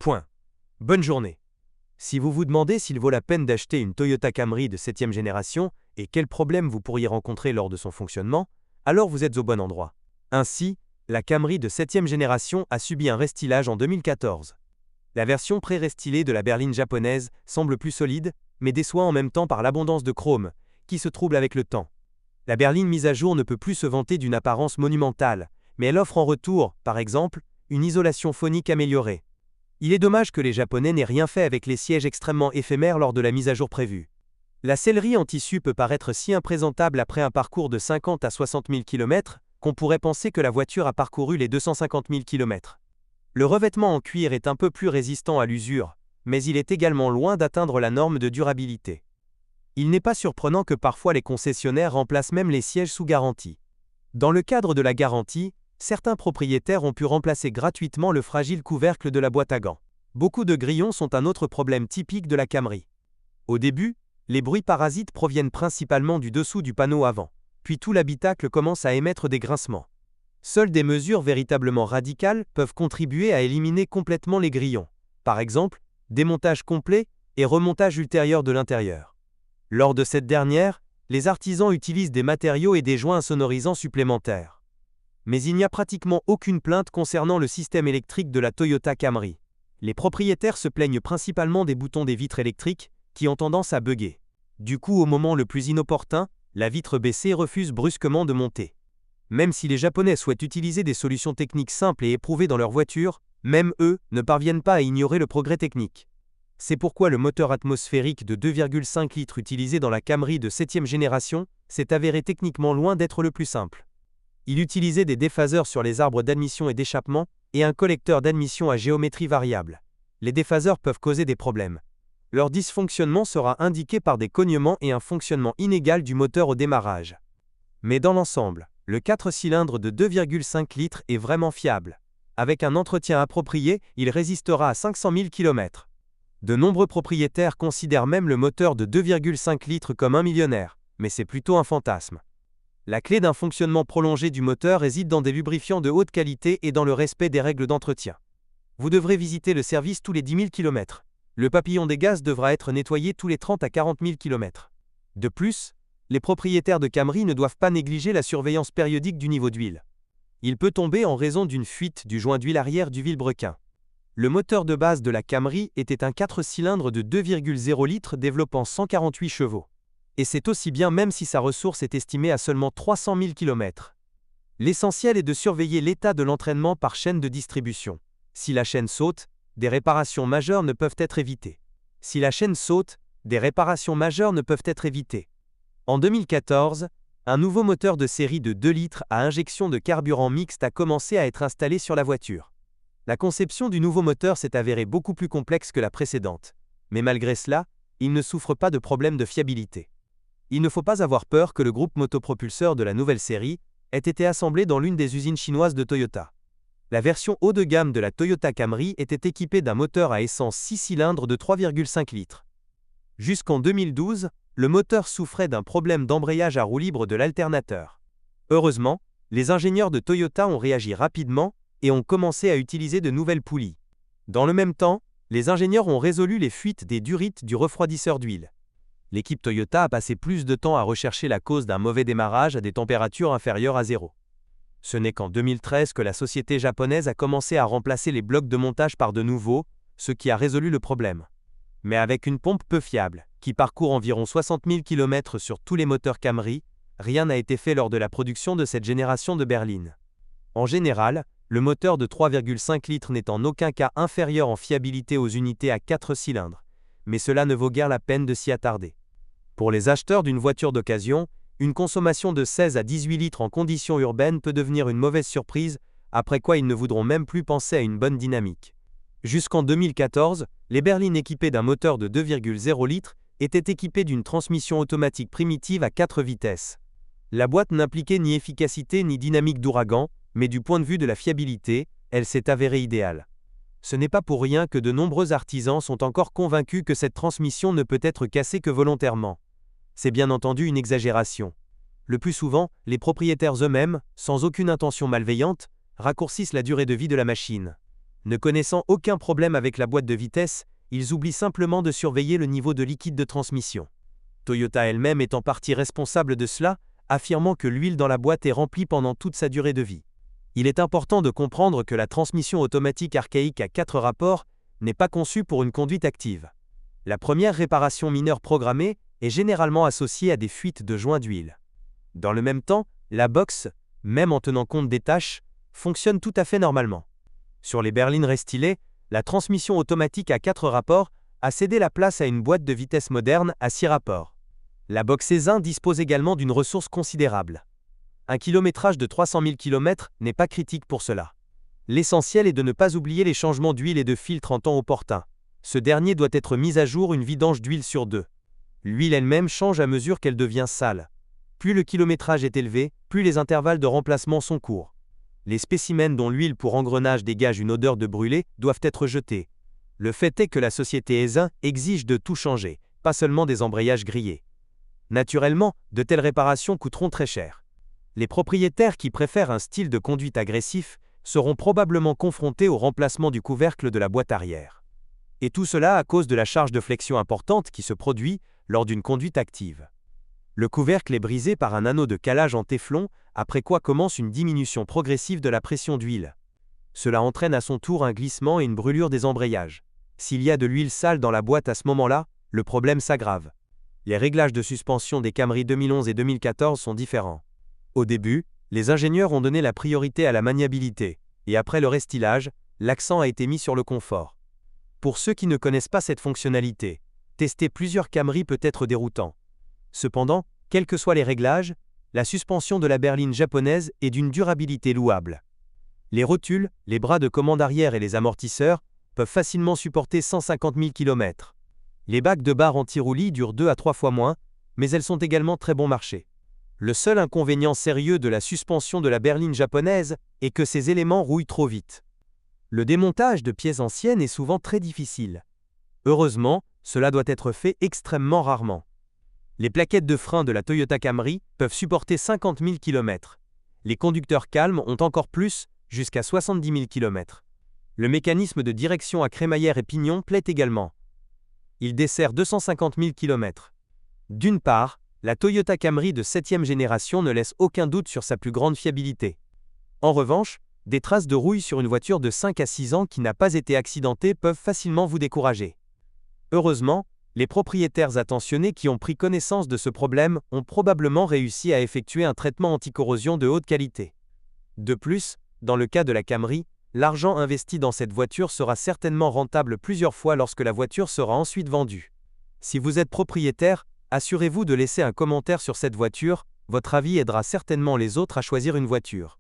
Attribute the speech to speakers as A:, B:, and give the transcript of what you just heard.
A: Point. Bonne journée. Si vous vous demandez s'il vaut la peine d'acheter une Toyota Camry de 7e génération et quels problèmes vous pourriez rencontrer lors de son fonctionnement, alors vous êtes au bon endroit. Ainsi, la Camry de 7e génération a subi un restylage en 2014. La version pré-restylée de la berline japonaise semble plus solide, mais déçoit en même temps par l'abondance de chrome, qui se trouble avec le temps. La berline mise à jour ne peut plus se vanter d'une apparence monumentale, mais elle offre en retour, par exemple, une isolation phonique améliorée. Il est dommage que les Japonais n'aient rien fait avec les sièges extrêmement éphémères lors de la mise à jour prévue. La sellerie en tissu peut paraître si imprésentable après un parcours de 50 à 60 000 km qu'on pourrait penser que la voiture a parcouru les 250 000 km. Le revêtement en cuir est un peu plus résistant à l'usure, mais il est également loin d'atteindre la norme de durabilité. Il n'est pas surprenant que parfois les concessionnaires remplacent même les sièges sous garantie. Dans le cadre de la garantie, certains propriétaires ont pu remplacer gratuitement le fragile couvercle de la boîte à gants. Beaucoup de grillons sont un autre problème typique de la Camry. Au début, les bruits parasites proviennent principalement du dessous du panneau avant, puis tout l'habitacle commence à émettre des grincements. Seules des mesures véritablement radicales peuvent contribuer à éliminer complètement les grillons, par exemple, démontage complet et remontage ultérieur de l'intérieur. Lors de cette dernière, les artisans utilisent des matériaux et des joints insonorisants supplémentaires. Mais il n'y a pratiquement aucune plainte concernant le système électrique de la Toyota Camry. Les propriétaires se plaignent principalement des boutons des vitres électriques, qui ont tendance à bugger. Du coup, au moment le plus inopportun, la vitre baissée refuse brusquement de monter. Même si les Japonais souhaitent utiliser des solutions techniques simples et éprouvées dans leur voiture, même eux ne parviennent pas à ignorer le progrès technique. C'est pourquoi le moteur atmosphérique de 2,5 litres utilisé dans la Camry de 7e génération s'est avéré techniquement loin d'être le plus simple. Il utilisait des déphaseurs sur les arbres d'admission et d'échappement, et un collecteur d'admission à géométrie variable. Les déphaseurs peuvent causer des problèmes. Leur dysfonctionnement sera indiqué par des cognements et un fonctionnement inégal du moteur au démarrage. Mais dans l'ensemble, le 4 cylindres de 2,5 litres est vraiment fiable. Avec un entretien approprié, il résistera à 500 000 km. De nombreux propriétaires considèrent même le moteur de 2,5 litres comme un millionnaire, mais c'est plutôt un fantasme. La clé d'un fonctionnement prolongé du moteur réside dans des lubrifiants de haute qualité et dans le respect des règles d'entretien. Vous devrez visiter le service tous les 10 000 km. Le papillon des gaz devra être nettoyé tous les 30 à 40 000 km. De plus, les propriétaires de Camry ne doivent pas négliger la surveillance périodique du niveau d'huile. Il peut tomber en raison d'une fuite du joint d'huile arrière du vilebrequin. Le moteur de base de la Camry était un 4 cylindres de 2,0 litres développant 148 chevaux. Et c'est aussi bien même si sa ressource est estimée à seulement 300 000 km. L'essentiel est de surveiller l'état de l'entraînement par chaîne de distribution. Si la chaîne saute, des réparations majeures ne peuvent être évitées. Si la chaîne saute, des réparations majeures ne peuvent être évitées. En 2014, un nouveau moteur de série de 2 litres à injection de carburant mixte a commencé à être installé sur la voiture. La conception du nouveau moteur s'est avérée beaucoup plus complexe que la précédente. Mais malgré cela, il ne souffre pas de problème de fiabilité. Il ne faut pas avoir peur que le groupe motopropulseur de la nouvelle série ait été assemblé dans l'une des usines chinoises de Toyota. La version haut de gamme de la Toyota Camry était équipée d'un moteur à essence 6 cylindres de 3,5 litres. Jusqu'en 2012, le moteur souffrait d'un problème d'embrayage à roue libre de l'alternateur. Heureusement, les ingénieurs de Toyota ont réagi rapidement et ont commencé à utiliser de nouvelles poulies. Dans le même temps, les ingénieurs ont résolu les fuites des durites du refroidisseur d'huile. L'équipe Toyota a passé plus de temps à rechercher la cause d'un mauvais démarrage à des températures inférieures à 0. Ce n'est qu'en 2013 que la société japonaise a commencé à remplacer les blocs de montage par de nouveaux, ce qui a résolu le problème. Mais avec une pompe peu fiable, qui parcourt environ 60 000 km sur tous les moteurs Camry, rien n'a été fait lors de la production de cette génération de berlines. En général, le moteur de 3,5 litres n'est en aucun cas inférieur en fiabilité aux unités à 4 cylindres. Mais cela ne vaut guère la peine de s'y attarder. Pour les acheteurs d'une voiture d'occasion, une consommation de 16 à 18 litres en conditions urbaines peut devenir une mauvaise surprise, après quoi ils ne voudront même plus penser à une bonne dynamique. Jusqu'en 2014, les berlines équipées d'un moteur de 2,0 litres étaient équipées d'une transmission automatique primitive à 4 vitesses. La boîte n'impliquait ni efficacité ni dynamique d'ouragan, mais du point de vue de la fiabilité, elle s'est avérée idéale. Ce n'est pas pour rien que de nombreux artisans sont encore convaincus que cette transmission ne peut être cassée que volontairement. C'est bien entendu une exagération. Le plus souvent, les propriétaires eux-mêmes, sans aucune intention malveillante, raccourcissent la durée de vie de la machine. Ne connaissant aucun problème avec la boîte de vitesse, ils oublient simplement de surveiller le niveau de liquide de transmission. Toyota elle-même est en partie responsable de cela, affirmant que l'huile dans la boîte est remplie pendant toute sa durée de vie. Il est important de comprendre que la transmission automatique archaïque à 4 rapports n'est pas conçue pour une conduite active. La première réparation mineure programmée est généralement associée à des fuites de joints d'huile. Dans le même temps, la box, même en tenant compte des tâches, fonctionne tout à fait normalement. Sur les berlines restylées, la transmission automatique à 4 rapports a cédé la place à une boîte de vitesse moderne à 6 rapports. La box E1 dispose également d'une ressource considérable. Un kilométrage de 300 000 km n'est pas critique pour cela. L'essentiel est de ne pas oublier les changements d'huile et de filtre en temps opportun. Ce dernier doit être mis à jour une vidange d'huile sur 2. L'huile elle-même change à mesure qu'elle devient sale. Plus le kilométrage est élevé, plus les intervalles de remplacement sont courts. Les spécimens dont l'huile pour engrenage dégage une odeur de brûlé doivent être jetés. Le fait est que la société E1 exige de tout changer, pas seulement des embrayages grillés. Naturellement, de telles réparations coûteront très cher. Les propriétaires qui préfèrent un style de conduite agressif seront probablement confrontés au remplacement du couvercle de la boîte arrière. Et tout cela à cause de la charge de flexion importante qui se produit lors d'une conduite active. Le couvercle est brisé par un anneau de calage en téflon, après quoi commence une diminution progressive de la pression d'huile. Cela entraîne à son tour un glissement et une brûlure des embrayages. S'il y a de l'huile sale dans la boîte à ce moment-là, le problème s'aggrave. Les réglages de suspension des Camry 2011 et 2014 sont différents. Au début, les ingénieurs ont donné la priorité à la maniabilité, et après le restylage, l'accent a été mis sur le confort. Pour ceux qui ne connaissent pas cette fonctionnalité, tester plusieurs Camry peut être déroutant. Cependant, quels que soient les réglages, la suspension de la berline japonaise est d'une durabilité louable. Les rotules, les bras de commande arrière et les amortisseurs peuvent facilement supporter 150 000 km. Les bagues de barre anti-roulis durent 2 à 3 fois moins, mais elles sont également très bon marché. Le seul inconvénient sérieux de la suspension de la berline japonaise est que ces éléments rouillent trop vite. Le démontage de pièces anciennes est souvent très difficile. Heureusement, cela doit être fait extrêmement rarement. Les plaquettes de frein de la Toyota Camry peuvent supporter 50 000 km. Les conducteurs calmes ont encore plus, jusqu'à 70 000 km. Le mécanisme de direction à crémaillère et pignon plaît également. Il dessert 250 000 km. D'une part, la Toyota Camry de 7e génération ne laisse aucun doute sur sa plus grande fiabilité. En revanche, des traces de rouille sur une voiture de 5 à 6 ans qui n'a pas été accidentée peuvent facilement vous décourager. Heureusement, les propriétaires attentionnés qui ont pris connaissance de ce problème ont probablement réussi à effectuer un traitement anti-corrosion de haute qualité. De plus, dans le cas de la Camry, l'argent investi dans cette voiture sera certainement rentable plusieurs fois lorsque la voiture sera ensuite vendue. Si vous êtes propriétaire, assurez-vous de laisser un commentaire sur cette voiture, votre avis aidera certainement les autres à choisir une voiture.